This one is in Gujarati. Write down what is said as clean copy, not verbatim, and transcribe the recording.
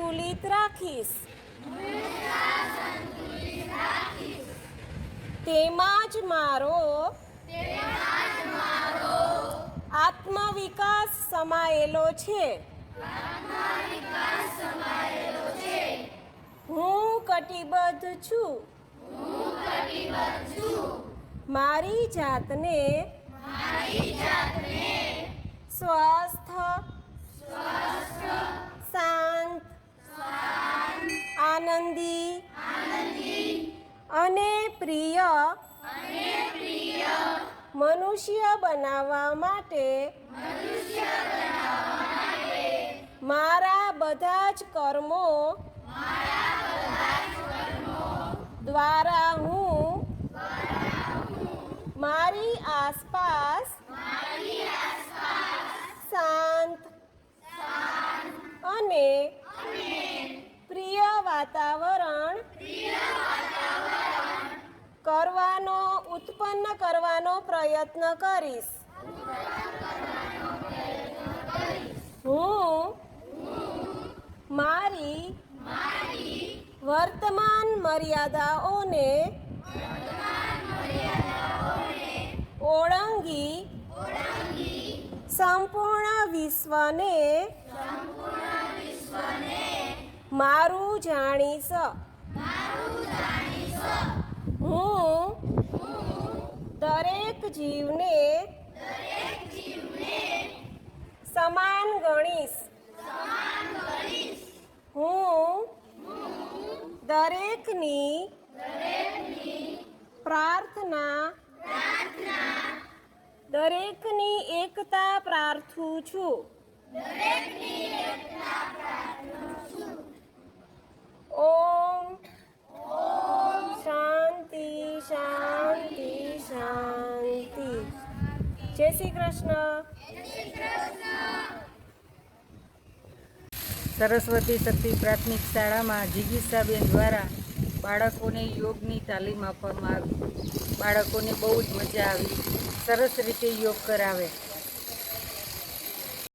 સંતુલિત રાખીશ. તેમાં જ મારો આત્મવિકાસ સમાયેલો છે. હું કટિબદ્ધ છું મારી જાતને સ્વસ્થ, શાંત, આનંદી અને પ્રિય મનુષ્ય બનાવવા માટે મારા બધા જ કર્મો દ્વારા હું મારી આસપાસ શાંત અને પ્રિય વાતાવરણ ઉત્પન્ન કરવાનો પ્રયત્ન કરીશ. હું મારી વર્તમાન મર્યાદાઓને ઓળંગી સંપૂર્ણ વિશ્વને મારું જાણીશ. હું દરેક જીવને સમાન ગણીશ. હું દરેકની પ્રાર્થના દરેકની એકતા પ્રાર્થું છું. ઓમ શાંતિ શાંતિ શાંતિ. જય શ્રી કૃષ્ણ. સરસ્વતી શક્તિ પ્રાથમિક શાળામાં જિગીષાબેન દ્વારા બાળકોને યોગની તાલીમ આપવામાં આવી. બાળકોને બહુ જ મજા આવી. સરસ રીતે યોગ કરાવે.